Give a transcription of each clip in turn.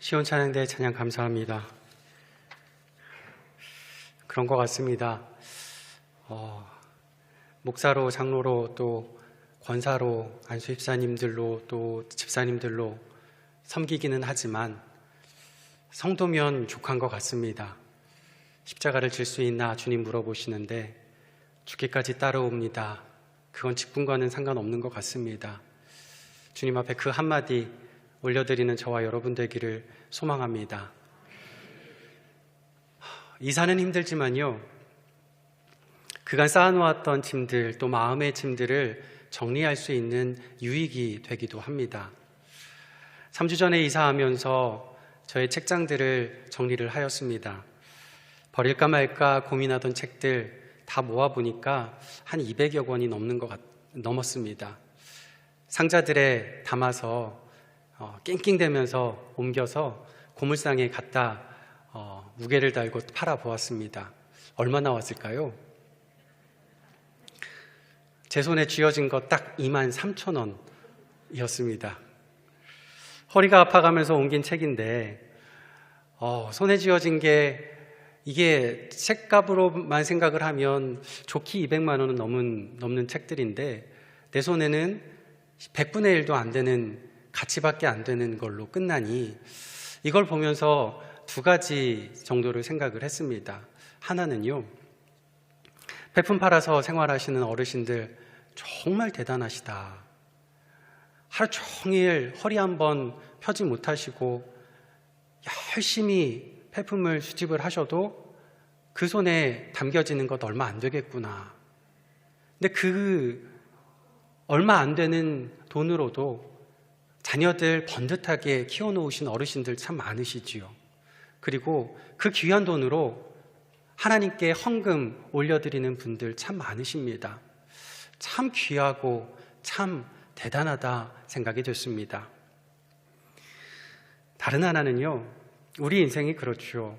시온찬양대 찬양 감사합니다. 그런 것 같습니다. 목사로, 장로로, 또 권사로, 안수집사님들로, 또 집사님들로 섬기기는 하지만 성도면 족한 것 같습니다. 십자가를 질 수 있나 주님 물어보시는데 죽기까지 따라옵니다. 그건 직분과는 상관없는 것 같습니다. 주님 앞에 그 한마디 올려드리는 저와 여러분 되기를 소망합니다. 이사는 힘들지만요, 그간 쌓아놓았던 짐들, 또 마음의 짐들을 정리할 수 있는 유익이 되기도 합니다. 3주 전에 이사하면서 저의 책장들을 정리를 하였습니다. 버릴까 말까 고민하던 책들 다 모아보니까 한 200여 권이 넘었습니다. 상자들에 담아서 낑낑대면서 옮겨서 고물상에 갖다 무게를 달고 팔아보았습니다. 얼마 나왔을까요? 제 손에 쥐어진 거 딱 23,000원이었습니다. 허리가 아파가면서 옮긴 책인데 손에 쥐어진 게 이게 책값으로만 생각을 하면 좋기 200만 원은 넘는 책들인데 내 손에는 100분의 1도 안 되는 가치밖에 안 되는 걸로 끝나니 이걸 보면서 두 가지 정도를 생각을 했습니다. 하나는요, 폐품 팔아서 생활하시는 어르신들 정말 대단하시다. 하루 종일 허리 한번 펴지 못하시고 열심히 폐품을 수집을 하셔도 그 손에 담겨지는 것 얼마 안 되겠구나. 근데 그 얼마 안 되는 돈으로도 자녀들 번듯하게 키워놓으신 어르신들 참 많으시지요. 그리고 그 귀한 돈으로 하나님께 헌금 올려드리는 분들 참 많으십니다. 참 귀하고 참 대단하다 생각이 됐습니다. 다른 하나는요, 우리 인생이 그렇죠.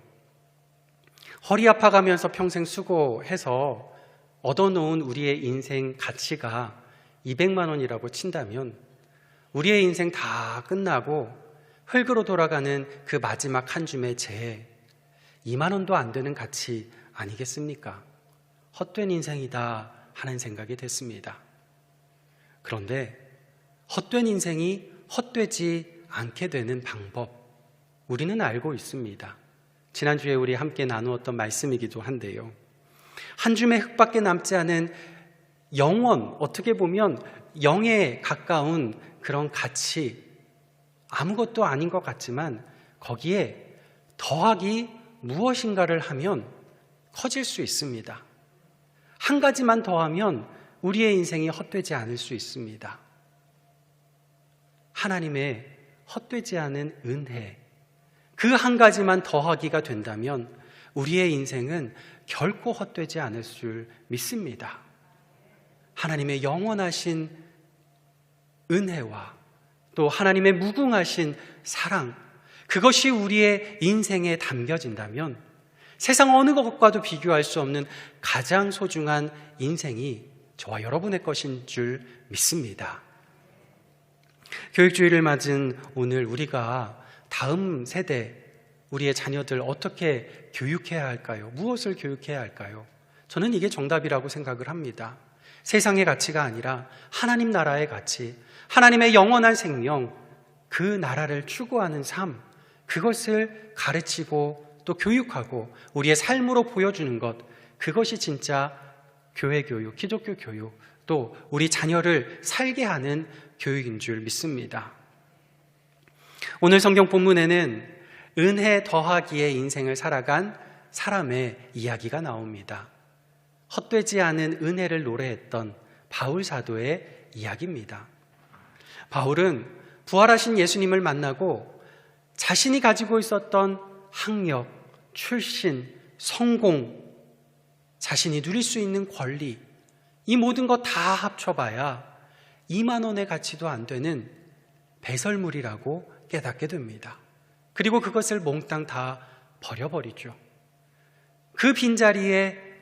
허리 아파가면서 평생 수고해서 얻어놓은 우리의 인생 가치가 200만 원이라고 친다면 우리의 인생 다 끝나고 흙으로 돌아가는 그 마지막 한 줌의 재해 2만 원도 안 되는 가치 아니겠습니까? 헛된 인생이다 하는 생각이 됐습니다. 그런데 헛된 인생이 헛되지 않게 되는 방법 우리는 알고 있습니다. 지난주에 우리 함께 나누었던 말씀이기도 한데요, 한 줌의 흙밖에 남지 않은 영원, 어떻게 보면 영에 가까운 그런 가치, 아무것도 아닌 것 같지만 거기에 더하기 무엇인가를 하면 커질 수 있습니다. 한 가지만 더하면 우리의 인생이 헛되지 않을 수 있습니다. 하나님의 헛되지 않은 은혜, 그 한 가지만 더하기가 된다면 우리의 인생은 결코 헛되지 않을 줄 믿습니다. 하나님의 영원하신 은혜와 또 하나님의 무궁하신 사랑, 그것이 우리의 인생에 담겨진다면 세상 어느 것과도 비교할 수 없는 가장 소중한 인생이 저와 여러분의 것인 줄 믿습니다. 교육주의를 맞은 오늘 우리가 다음 세대, 우리의 자녀들 어떻게 교육해야 할까요? 무엇을 교육해야 할까요? 저는 이게 정답이라고 생각을 합니다. 세상의 가치가 아니라 하나님 나라의 가치, 하나님의 영원한 생명, 그 나라를 추구하는 삶, 그것을 가르치고 또 교육하고 우리의 삶으로 보여주는 것, 그것이 진짜 교회 교육, 기독교 교육, 또 우리 자녀를 살게 하는 교육인 줄 믿습니다. 오늘 성경 본문에는 은혜 더하기의 인생을 살아간 사람의 이야기가 나옵니다. 헛되지 않은 은혜를 노래했던 바울 사도의 이야기입니다. 바울은 부활하신 예수님을 만나고 자신이 가지고 있었던 학력, 출신, 성공, 자신이 누릴 수 있는 권리, 이 모든 것 다 합쳐봐야 2만 원의 가치도 안 되는 배설물이라고 깨닫게 됩니다. 그리고 그것을 몽땅 다 버려버리죠. 그 빈자리에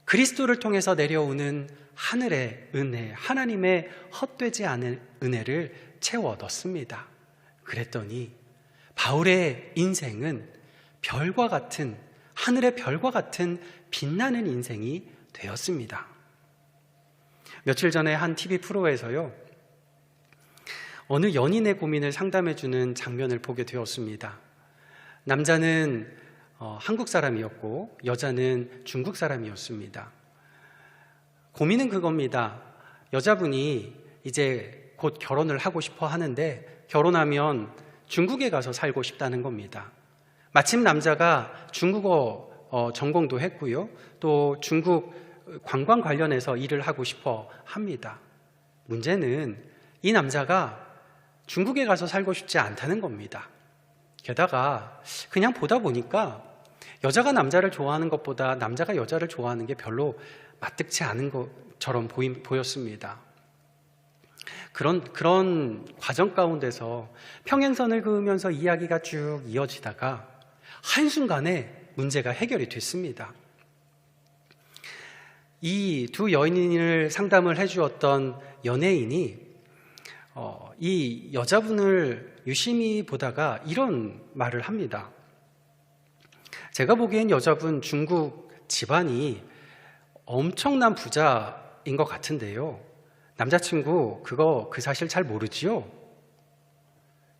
그리스도를 통해서 내려오는 하늘의 은혜, 하나님의 헛되지 않은 은혜를 채워 넣습니다. 그랬더니 바울의 인생은 별과 같은, 하늘의 별과 같은 빛나는 인생이 되었습니다. 며칠 전에 한 TV 프로에서요, 어느 연인의 고민을 상담해주는 장면을 보게 되었습니다. 남자는 한국 사람이었고 여자는 중국 사람이었습니다. 고민은 그겁니다. 여자분이 이제 곧 결혼을 하고 싶어 하는데 결혼하면 중국에 가서 살고 싶다는 겁니다. 마침 남자가 중국어 전공도 했고요. 또 중국 관광 관련해서 일을 하고 싶어 합니다. 문제는 이 남자가 중국에 가서 살고 싶지 않다는 겁니다. 게다가 그냥 보다 보니까 여자가 남자를 좋아하는 것보다 남자가 여자를 좋아하는 게 별로 마뜩지 않은 것처럼 보였습니다. 그런 과정 가운데서 평행선을 그으면서 이야기가 쭉 이어지다가 한순간에 문제가 해결이 됐습니다. 이 두 여인을 상담을 해주었던 연예인이 이 여자분을 유심히 보다가 이런 말을 합니다. 제가 보기엔 여자분 중국 집안이 엄청난 부자인 것 같은데요. 남자친구 그 사실 잘 모르지요?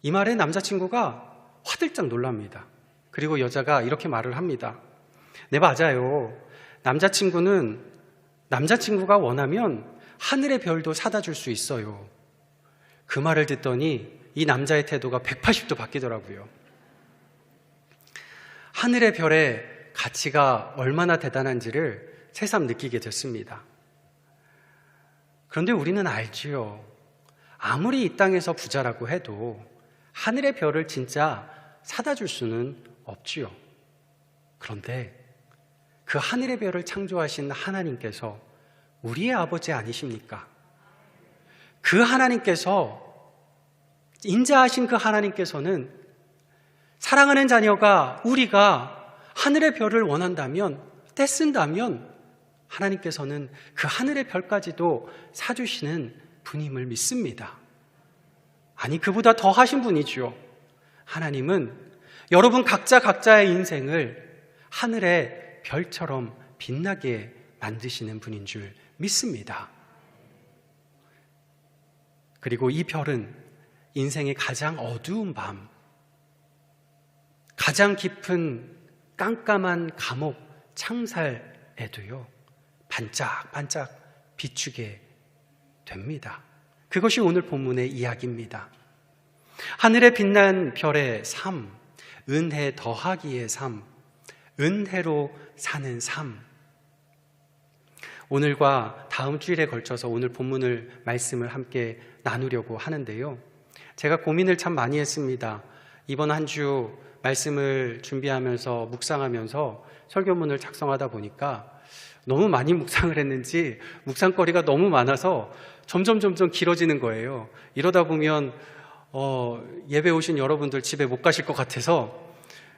이 말에 남자친구가 화들짝 놀랍니다. 그리고 여자가 이렇게 말을 합니다. 네, 맞아요. 남자친구가 원하면 하늘의 별도 사다 줄 수 있어요. 그 말을 듣더니 이 남자의 태도가 180도 바뀌더라고요. 하늘의 별의 가치가 얼마나 대단한지를 새삼 느끼게 됐습니다. 그런데 우리는 알지요. 아무리 이 땅에서 부자라고 해도 하늘의 별을 진짜 사다 줄 수는 없지요. 그런데 그 하늘의 별을 창조하신 하나님께서 우리의 아버지 아니십니까? 그 하나님께서, 인자하신 그 하나님께서는 사랑하는 자녀가, 우리가 하늘의 별을 원한다면, 떼쓴다면 하나님께서는 그 하늘의 별까지도 사주시는 분임을 믿습니다. 아니, 그보다 더 하신 분이죠. 하나님은 여러분 각자의 인생을 하늘의 별처럼 빛나게 만드시는 분인 줄 믿습니다. 그리고 이 별은 인생의 가장 어두운 밤, 가장 깊은 깜깜한 감옥 창살에도요, 반짝반짝 비추게 됩니다. 그것이 오늘 본문의 이야기입니다. 하늘에 빛난 별의 삶, 은혜 더하기의 삶, 은혜로 사는 삶. 오늘과 다음 주일에 걸쳐서 오늘 본문을 말씀을 함께 나누려고 하는데요. 제가 고민을 참 많이 했습니다. 이번 한 주 말씀을 준비하면서 묵상하면서 설교문을 작성하다 보니까 너무 많이 묵상을 했는지 묵상거리가 너무 많아서 점점 길어지는 거예요. 이러다 보면 예배 오신 여러분들 집에 못 가실 것 같아서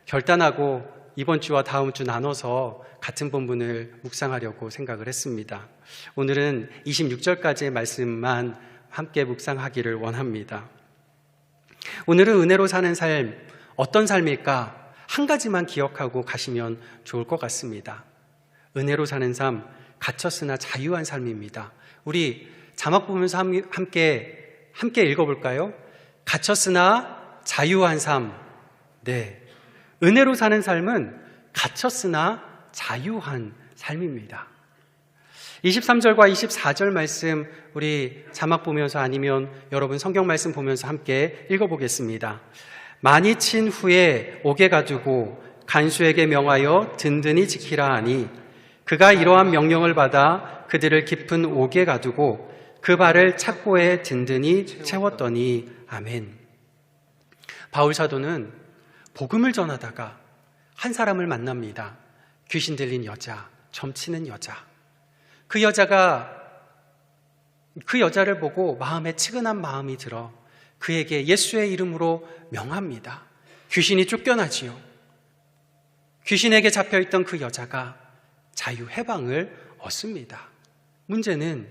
결단하고 이번 주와 다음 주 나눠서 같은 본문을 묵상하려고 생각을 했습니다. 오늘은 26절까지의 말씀만 함께 묵상하기를 원합니다. 오늘은 은혜로 사는 삶, 어떤 삶일까? 한 가지만 기억하고 가시면 좋을 것 같습니다. 은혜로 사는 삶, 갇혔으나 자유한 삶입니다. 우리 자막 보면서 함께 읽어볼까요? 갇혔으나 자유한 삶. 네, 은혜로 사는 삶은 갇혔으나 자유한 삶입니다. 23절과 24절 말씀 우리 자막 보면서 아니면 여러분 성경 말씀 보면서 함께 읽어보겠습니다. 많이 친 후에 옥에 가두고 간수에게 명하여 든든히 지키라 하니 그가 이러한 명령을 받아 그들을 깊은 옥에 가두고 그 발을 착고에 든든히 채웠더니 아멘. 바울 사도는 복음을 전하다가 한 사람을 만납니다. 귀신 들린 여자, 점치는 여자. 그 여자를 보고 마음에 측은한 마음이 들어 그에게 예수의 이름으로 명합니다. 귀신이 쫓겨나지요. 귀신에게 잡혀있던 그 여자가 자유 해방을 얻습니다. 문제는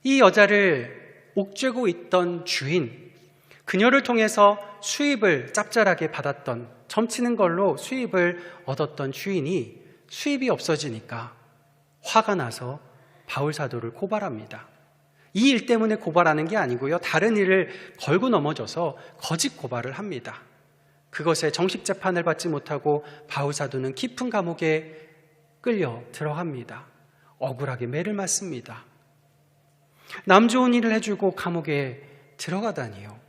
이 여자를 옥죄고 있던 주인, 그녀를 통해서 수입을 짭짤하게 받았던, 점치는 걸로 수입을 얻었던 주인이 수입이 없어지니까 화가 나서 바울 사도를 고발합니다. 이 일 때문에 고발하는 게 아니고요, 다른 일을 걸고 넘어져서 거짓 고발을 합니다. 그것에 정식 재판을 받지 못하고 바울 사도는 깊은 감옥에 끌려 들어갑니다. 억울하게 매를 맞습니다. 남 좋은 일을 해주고 감옥에 들어가다니요.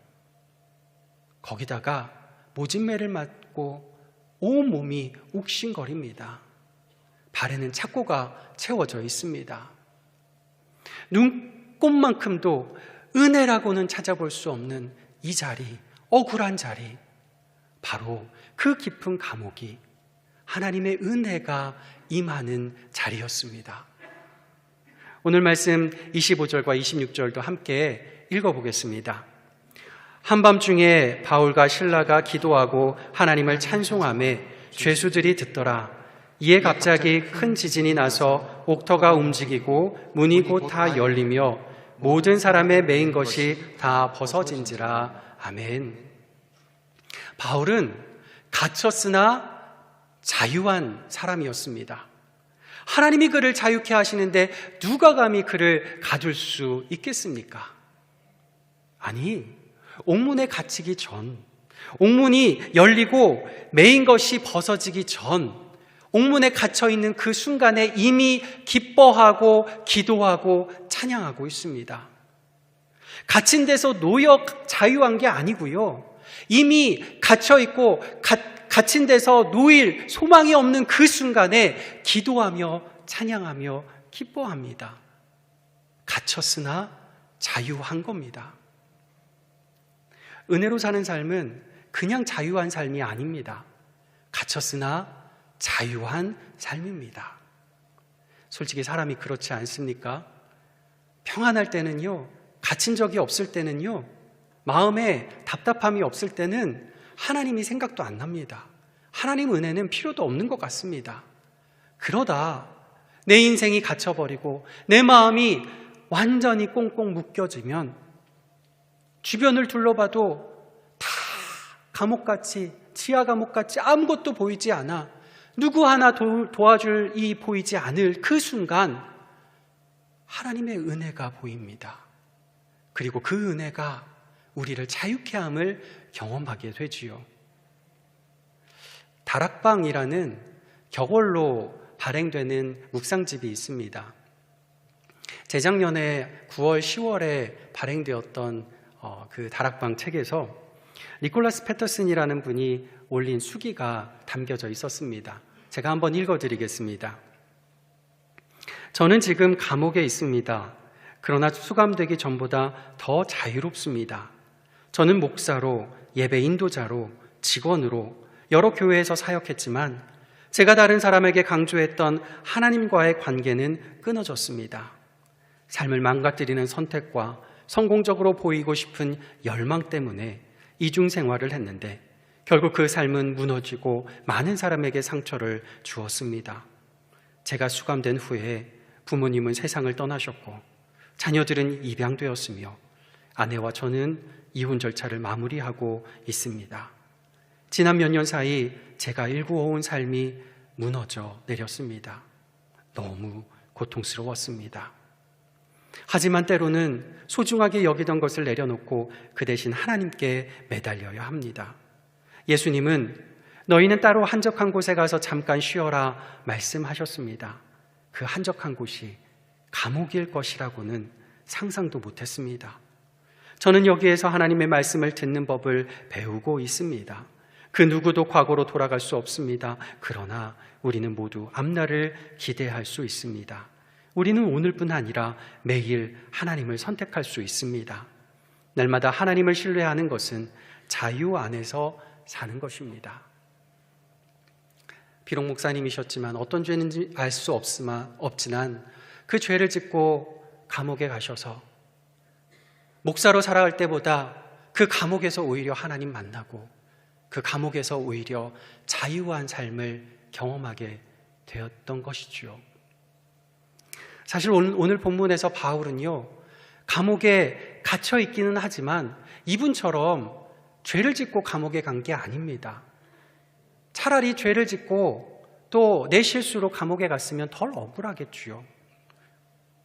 거기다가 모진매를 맞고 온몸이 욱신거립니다. 발에는 착고가 채워져 있습니다. 눈꼽만큼도 은혜라고는 찾아볼 수 없는 이 자리, 억울한 자리, 바로 그 깊은 감옥이 하나님의 은혜가 임하는 자리였습니다. 오늘 말씀 25절과 26절도 함께 읽어보겠습니다. 한밤중에 바울과 실라가 기도하고 하나님을 찬송하며 죄수들이 듣더라. 이에 갑자기 큰 지진이 나서 옥터가 움직이고 문이 곧 다 열리며 모든 사람의 매인 것이 다 벗어진지라. 아멘. 바울은 갇혔으나 자유한 사람이었습니다. 하나님이 그를 자유케 하시는데 누가 감히 그를 가둘 수 있겠습니까? 아니, 옥문에 갇히기 전, 옥문이 열리고 매인 것이 벗어지기 전, 옥문에 갇혀있는 그 순간에 이미 기뻐하고 기도하고 찬양하고 있습니다. 갇힌 데서 노역 자유한 게 아니고요, 이미 갇혀있고 갇힌 데서 놓일 소망이 없는 그 순간에 기도하며 찬양하며 기뻐합니다. 갇혔으나 자유한 겁니다. 은혜로 사는 삶은 그냥 자유한 삶이 아닙니다. 갇혔으나 자유한 삶입니다. 솔직히 사람이 그렇지 않습니까? 평안할 때는요, 갇힌 적이 없을 때는요, 마음에 답답함이 없을 때는 하나님이 생각도 안 납니다. 하나님 은혜는 필요도 없는 것 같습니다. 그러다 내 인생이 갇혀버리고 내 마음이 완전히 꽁꽁 묶여지면 주변을 둘러봐도 다 감옥같이, 지하 감옥같이 아무것도 보이지 않아, 누구 하나 도와줄 이 보이지 않을 그 순간 하나님의 은혜가 보입니다. 그리고 그 은혜가 우리를 자유케 함을 경험하게 되지요. 다락방이라는 격월로 발행되는 묵상집이 있습니다. 재작년에 9월, 10월에 발행되었던 그 다락방 책에서 니콜라스 패터슨이라는 분이 올린 수기가 담겨져 있었습니다. 제가 한번 읽어드리겠습니다. 저는 지금 감옥에 있습니다. 그러나 수감되기 전보다 더 자유롭습니다. 저는 목사로, 예배 인도자로, 직원으로 여러 교회에서 사역했지만 제가 다른 사람에게 강조했던 하나님과의 관계는 끊어졌습니다. 삶을 망가뜨리는 선택과 성공적으로 보이고 싶은 열망 때문에 이중생활을 했는데 결국 그 삶은 무너지고 많은 사람에게 상처를 주었습니다. 제가 수감된 후에 부모님은 세상을 떠나셨고 자녀들은 입양되었으며 아내와 저는 이혼 절차를 마무리하고 있습니다. 지난 몇 년 사이 제가 일구어온 삶이 무너져 내렸습니다. 너무 고통스러웠습니다. 하지만 때로는 소중하게 여기던 것을 내려놓고 그 대신 하나님께 매달려야 합니다. 예수님은 너희는 따로 한적한 곳에 가서 잠깐 쉬어라 말씀하셨습니다. 그 한적한 곳이 감옥일 것이라고는 상상도 못했습니다. 저는 여기에서 하나님의 말씀을 듣는 법을 배우고 있습니다. 그 누구도 과거로 돌아갈 수 없습니다. 그러나 우리는 모두 앞날을 기대할 수 있습니다. 우리는 오늘뿐 아니라 매일 하나님을 선택할 수 있습니다. 날마다 하나님을 신뢰하는 것은 자유 안에서 사는 것입니다. 비록 목사님이셨지만 어떤 죄인지 알 수 없지만 그 죄를 짓고 감옥에 가셔서 목사로 살아갈 때보다 그 감옥에서 오히려 하나님 만나고 그 감옥에서 오히려 자유한 삶을 경험하게 되었던 것이죠. 사실 오늘 본문에서 바울은요, 감옥에 갇혀 있기는 하지만 이분처럼 죄를 짓고 감옥에 간 게 아닙니다. 차라리 죄를 짓고 또 내 실수로 감옥에 갔으면 덜 억울하겠지요.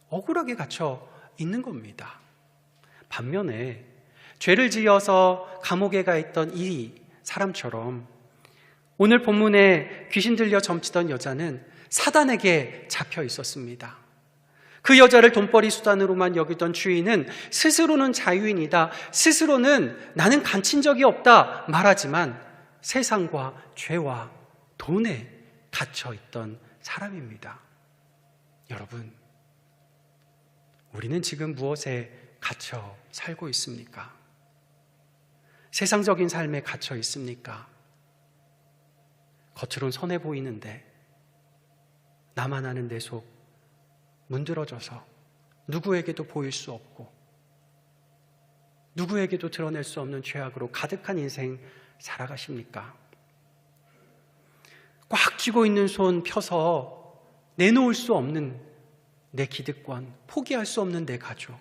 억울하게 갇혀 있는 겁니다. 반면에 죄를 지어서 감옥에 가 있던 이 사람처럼 오늘 본문에 귀신 들려 점치던 여자는 사단에게 잡혀 있었습니다. 그 여자를 돈벌이 수단으로만 여기던 주인은 스스로는 자유인이다, 스스로는 나는 간친 적이 없다 말하지만 세상과 죄와 돈에 갇혀 있던 사람입니다. 여러분, 우리는 지금 무엇에 갇혀 살고 있습니까? 세상적인 삶에 갇혀 있습니까? 겉으론 선해 보이는데 나만 아는 내 속 문드러져서 누구에게도 보일 수 없고 누구에게도 드러낼 수 없는 죄악으로 가득한 인생 살아가십니까? 꽉 쥐고 있는 손 펴서 내놓을 수 없는 내 기득권, 포기할 수 없는 내 가족,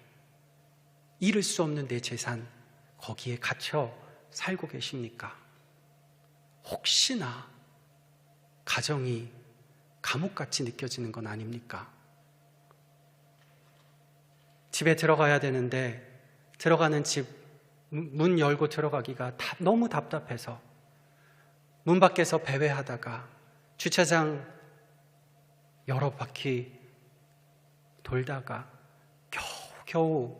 잃을 수 없는 내 재산, 거기에 갇혀 살고 계십니까? 혹시나 가정이 감옥같이 느껴지는 건 아닙니까? 집에 들어가야 되는데 들어가는 집 문 열고 들어가기가 너무 답답해서 문 밖에서 배회하다가 주차장 여러 바퀴 돌다가 겨우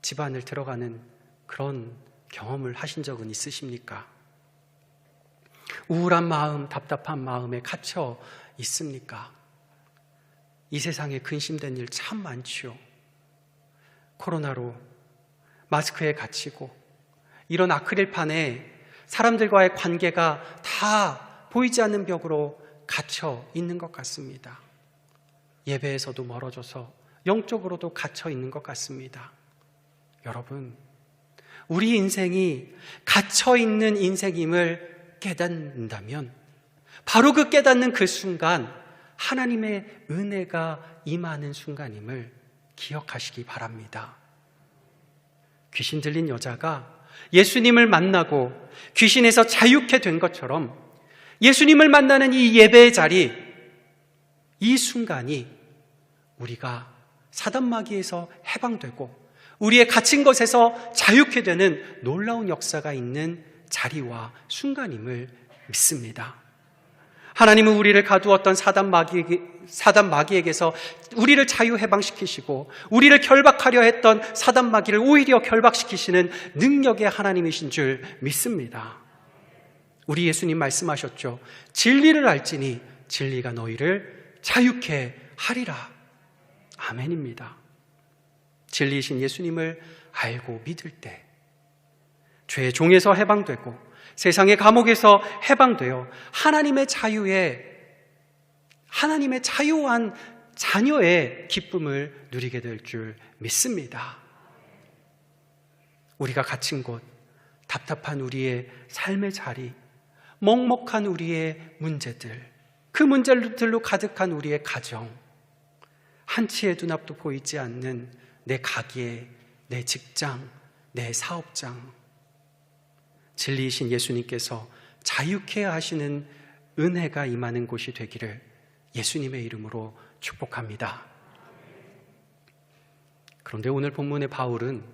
집 안을 들어가는 그런 경험을 하신 적은 있으십니까? 우울한 마음, 답답한 마음에 갇혀 있습니까? 이 세상에 근심된 일 참 많지요. 코로나로 마스크에 갇히고 이런 아크릴판에 사람들과의 관계가 다 보이지 않는 벽으로 갇혀 있는 것 같습니다. 예배에서도 멀어져서 영적으로도 갇혀 있는 것 같습니다. 여러분, 우리 인생이 갇혀 있는 인생임을 깨닫는다면 바로 그 깨닫는 그 순간 하나님의 은혜가 임하는 순간임을 기억하시기 바랍니다. 귀신 들린 여자가 예수님을 만나고 귀신에서 자유케 된 것처럼 예수님을 만나는 이 예배의 자리, 이 순간이 우리가 사단마귀에서 해방되고 우리의 갇힌 것에서 자유케 되는 놀라운 역사가 있는 자리와 순간임을 믿습니다. 하나님은 우리를 가두었던 사단마귀에게서 우리를 자유해방시키시고 우리를 결박하려 했던 사단마귀를 오히려 결박시키시는 능력의 하나님이신 줄 믿습니다. 우리 예수님 말씀하셨죠. 진리를 알지니 진리가 너희를 자유케 하리라. 아멘입니다. 진리이신 예수님을 알고 믿을 때 죄의 종에서 해방되고 세상의 감옥에서 해방되어 하나님의 자유한 자녀의 기쁨을 누리게 될 줄 믿습니다. 우리가 갇힌 곳, 답답한 우리의 삶의 자리, 먹먹한 우리의 문제들, 그 문제들로 가득한 우리의 가정, 한치의 눈앞도 보이지 않는 내 가게, 내 직장, 내 사업장, 진리이신 예수님께서 자유케 하시는 은혜가 임하는 곳이 되기를 예수님의 이름으로 축복합니다. 그런데 오늘 본문의 바울은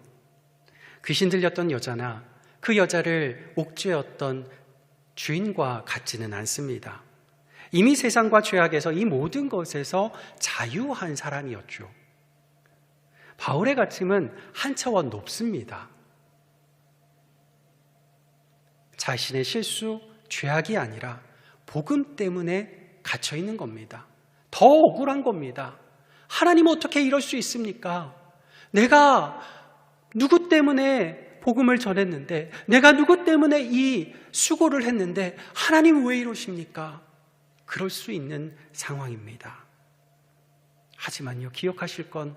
귀신 들렸던 여자나 그 여자를 옥죄었던 주인과 같지는 않습니다. 이미 세상과 죄악에서 이 모든 것에서 자유한 사람이었죠. 바울의 가침은 한 차원 높습니다. 자신의 실수, 죄악이 아니라 복음 때문에 갇혀 있는 겁니다. 더 억울한 겁니다. 하나님 어떻게 이럴 수 있습니까? 내가 누구 때문에 복음을 전했는데, 내가 누구 때문에 이 수고를 했는데 하나님 왜 이러십니까? 그럴 수 있는 상황입니다. 하지만요, 기억하실 건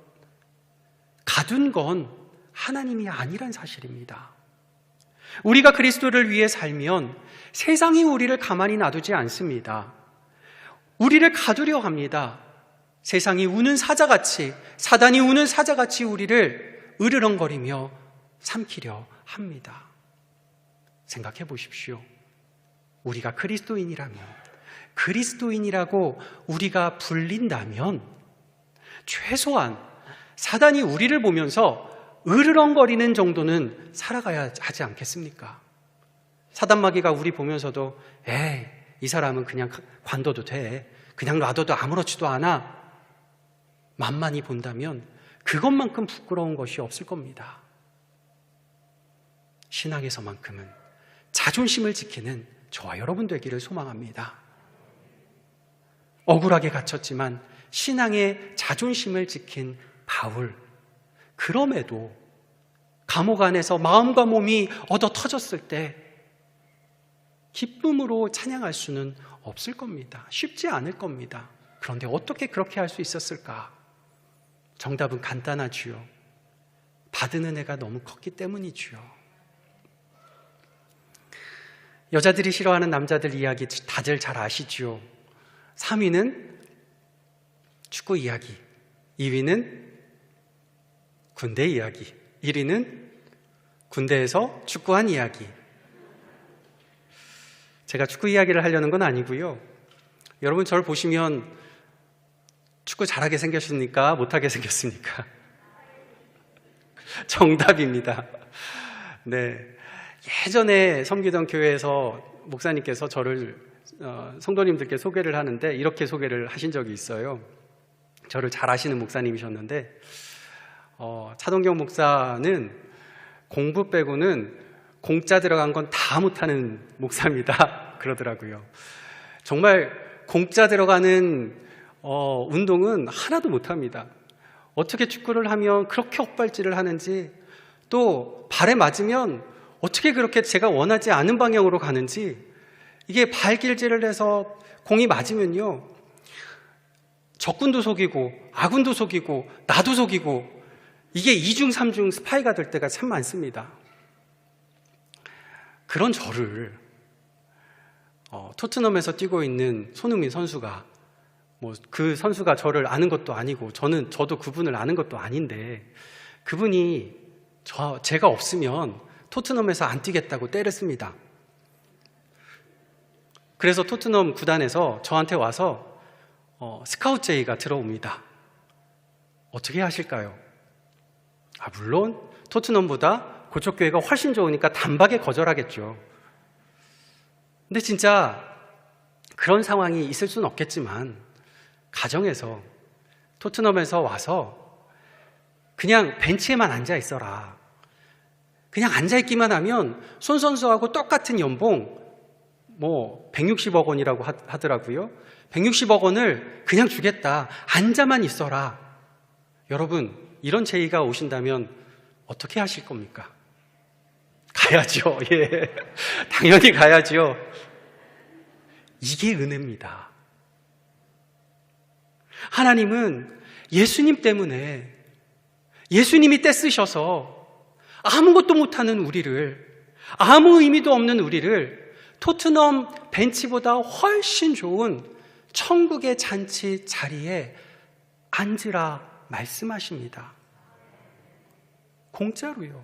가둔 건 하나님이 아니란 사실입니다. 우리가 그리스도를 위해 살면 세상이 우리를 가만히 놔두지 않습니다. 우리를 가두려 합니다. 세상이 우는 사자같이, 사단이 우는 사자같이 우리를 으르렁거리며 삼키려 합니다. 생각해 보십시오. 우리가 그리스도인이라면, 그리스도인이라고 우리가 불린다면 최소한 사단이 우리를 보면서 으르렁거리는 정도는 살아가야 하지 않겠습니까? 사단마귀가 우리 보면서도 에이, 이 사람은 그냥 관둬도 돼, 그냥 놔둬도 아무렇지도 않아, 만만히 본다면 그것만큼 부끄러운 것이 없을 겁니다. 신앙에서만큼은 자존심을 지키는 저와 여러분 되기를 소망합니다. 억울하게 갇혔지만 신앙의 자존심을 지킨 바울, 그럼에도 감옥 안에서 마음과 몸이 얻어 터졌을 때 기쁨으로 찬양할 수는 없을 겁니다. 쉽지 않을 겁니다. 그런데 어떻게 그렇게 할 수 있었을까? 정답은 간단하지요. 받은 은혜가 너무 컸기 때문이지요. 여자들이 싫어하는 남자들 이야기 다들 잘 아시지요. 3위는 축구 이야기, 2위는 군대 이야기, 1위는 군대에서 축구한 이야기. 제가 축구 이야기를 하려는 건 아니고요. 여러분 저를 보시면 축구 잘하게 생겼습니까? 못하게 생겼습니까? 정답입니다. 네. 예전에 섬기던 교회에서 목사님께서 저를 성도님들께 소개를 하는데 이렇게 소개를 하신 적이 있어요. 저를 잘 아시는 목사님이셨는데 차동경 목사는 공부 빼고는 공짜 들어간 건 다 못하는 목사입니다. 그러더라고요. 정말 공짜 들어가는 운동은 하나도 못합니다. 어떻게 축구를 하면 그렇게 엇발질을 하는지, 또 발에 맞으면 어떻게 그렇게 제가 원하지 않은 방향으로 가는지, 이게 발길질을 해서 공이 맞으면요, 적군도 속이고 아군도 속이고 나도 속이고, 이게 2중 3중 스파이가 될 때가 참 많습니다. 그런 저를 토트넘에서 뛰고 있는 손흥민 선수가, 그 선수가 저를 아는 것도 아니고 저도 그분을 아는 것도 아닌데, 그분이 제가 없으면 토트넘에서 안 뛰겠다고 때렸습니다. 그래서 토트넘 구단에서 저한테 와서 스카우트 제의가 들어옵니다. 어떻게 하실까요? 물론 토트넘보다 그쪽 교회가 훨씬 좋으니까 단박에 거절하겠죠. 근데 진짜 그런 상황이 있을 수는 없겠지만, 가정에서 토트넘에서 와서 그냥 벤치에만 앉아 있어라, 그냥 앉아있기만 하면 손 선수하고 똑같은 연봉 160억 원이라고 하더라고요. 160억 원을 그냥 주겠다, 앉아만 있어라. 여러분, 이런 제의가 오신다면 어떻게 하실 겁니까? 가야죠. 예, 당연히 가야죠. 이게 은혜입니다. 하나님은 예수님 때문에, 예수님이 떼쓰셔서 아무것도 못하는 우리를, 아무 의미도 없는 우리를 토트넘 벤치보다 훨씬 좋은 천국의 잔치 자리에 앉으라 말씀하십니다. 공짜로요.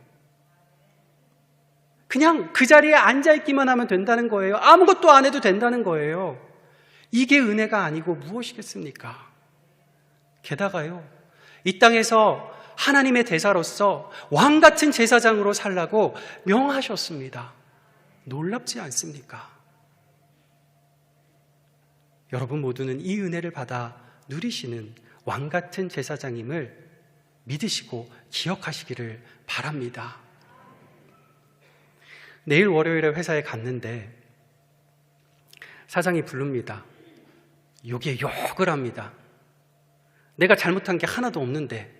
그냥 그 자리에 앉아있기만 하면 된다는 거예요. 아무것도 안 해도 된다는 거예요. 이게 은혜가 아니고 무엇이겠습니까? 게다가요, 이 땅에서 하나님의 대사로서 왕같은 제사장으로 살라고 명하셨습니다. 놀랍지 않습니까? 여러분 모두는 이 은혜를 받아 누리시는 왕같은 제사장임을 믿으시고 기억하시기를 바랍니다. 내일 월요일에 회사에 갔는데 사장이 부릅니다. 여기에 욕을 합니다. 내가 잘못한 게 하나도 없는데,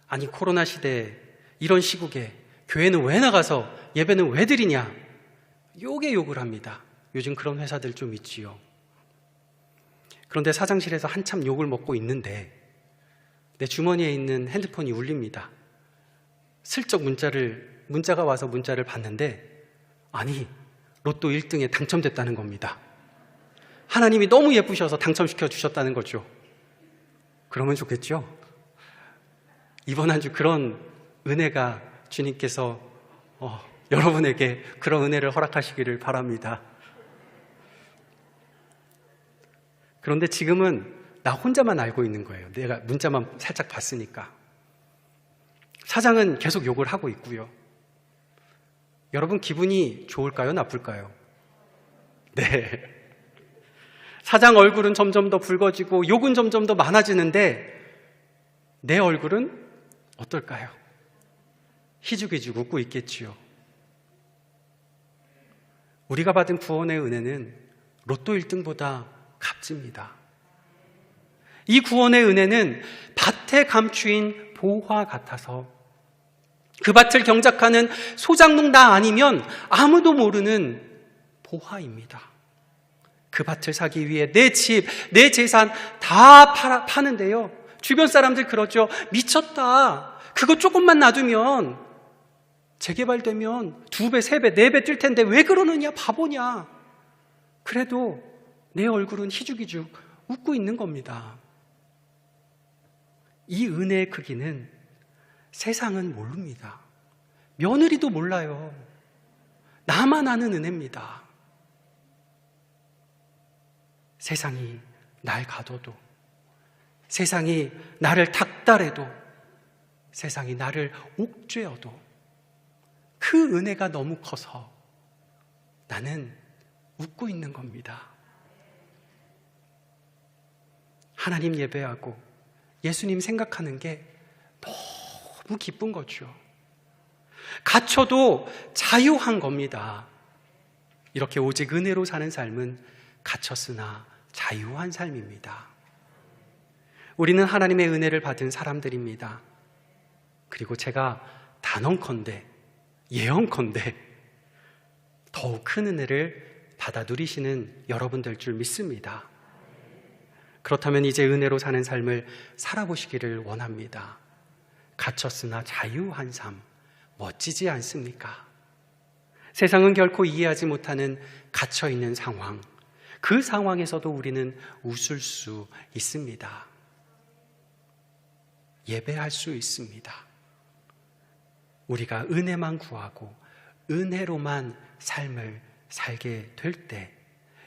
아니 코로나 시대에 이런 시국에 교회는 왜 나가서 예배는 왜 드리냐, 요게 욕을 합니다. 요즘 그런 회사들 좀 있지요. 그런데 사장실에서 한참 욕을 먹고 있는데 내 주머니에 있는 핸드폰이 울립니다. 슬쩍 문자가 와서 문자를 봤는데, 아니 로또 1등에 당첨됐다는 겁니다. 하나님이 너무 예쁘셔서 당첨시켜 주셨다는 거죠. 그러면 좋겠죠? 이번 한 주 그런 은혜가 주님께서 여러분에게 그런 은혜를 허락하시기를 바랍니다. 그런데 지금은 나 혼자만 알고 있는 거예요. 내가 문자만 살짝 봤으니까. 사장은 계속 욕을 하고 있고요. 여러분 기분이 좋을까요? 나쁠까요? 네. 사장 얼굴은 점점 더 붉어지고 욕은 점점 더 많아지는데 내 얼굴은 어떨까요? 희죽희죽 웃고 있겠지요. 우리가 받은 구원의 은혜는 로또 1등보다 값집니다. 이 구원의 은혜는 밭에 감추인 보화 같아서 그 밭을 경작하는 소작농 나 아니면 아무도 모르는 보화입니다. 그 밭을 사기 위해 내 집, 내 재산 다 파는데요. 주변 사람들 그러죠. 미쳤다. 그거 조금만 놔두면 재개발되면 2배, 3배, 4배 뛸 텐데 왜 그러느냐, 바보냐. 그래도 내 얼굴은 희죽희죽 웃고 있는 겁니다. 이 은혜의 크기는 세상은 모릅니다. 며느리도 몰라요. 나만 아는 은혜입니다. 세상이 날 가둬도, 세상이 나를 닥달해도, 세상이 나를 옥죄어도 그 은혜가 너무 커서 나는 웃고 있는 겁니다. 하나님 예배하고 예수님 생각하는 게 너무 기쁜 거죠. 갇혀도 자유한 겁니다. 이렇게 오직 은혜로 사는 삶은 갇혔으나 자유한 삶입니다. 우리는 하나님의 은혜를 받은 사람들입니다. 그리고 제가 단언컨대, 예언컨대 더욱 큰 은혜를 받아 누리시는 여러분들 줄 믿습니다. 그렇다면 이제 은혜로 사는 삶을 살아보시기를 원합니다. 갇혔으나 자유한 삶, 멋지지 않습니까? 세상은 결코 이해하지 못하는 갇혀있는 상황, 그 상황에서도 우리는 웃을 수 있습니다. 예배할 수 있습니다. 우리가 은혜만 구하고 은혜로만 삶을 살게 될 때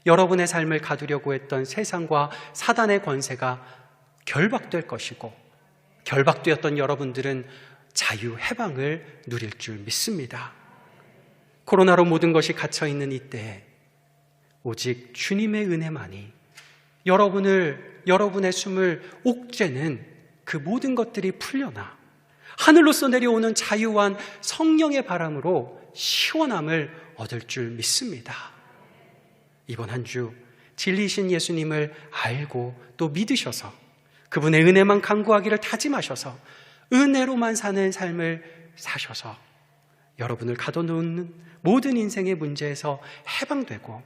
여러분의 삶을 가두려고 했던 세상과 사단의 권세가 결박될 것이고 결박되었던 여러분들은 자유, 해방을 누릴 줄 믿습니다. 코로나로 모든 것이 갇혀있는 이때에 오직 주님의 은혜만이 여러분의 숨을 옥죄는 그 모든 것들이 풀려나 하늘로서 내려오는 자유한 성령의 바람으로 시원함을 얻을 줄 믿습니다. 이번 한 주 진리이신 예수님을 알고 또 믿으셔서 그분의 은혜만 간구하기를 다짐하셔서 은혜로만 사는 삶을 사셔서 여러분을 가둬놓는 모든 인생의 문제에서 해방되고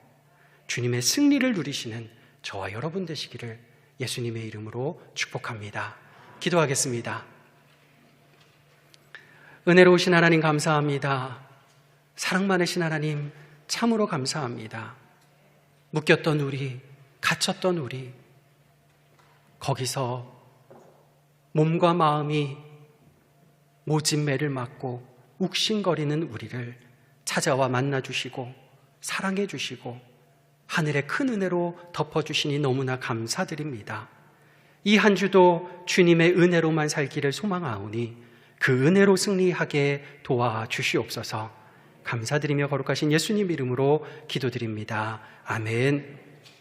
주님의 승리를 누리시는 저와 여러분 되시기를 예수님의 이름으로 축복합니다. 기도하겠습니다. 은혜로우신 하나님 감사합니다. 사랑 많으신 하나님 참으로 감사합니다. 묶였던 우리, 갇혔던 우리, 거기서 몸과 마음이 모진 매를 맞고 욱신거리는 우리를 찾아와 만나주시고 사랑해주시고 하늘의 큰 은혜로 덮어주시니 너무나 감사드립니다. 이 한 주도 주님의 은혜로만 살기를 소망하오니 그 은혜로 승리하게 도와주시옵소서. 감사드리며 거룩하신 예수님 이름으로 기도드립니다. 아멘.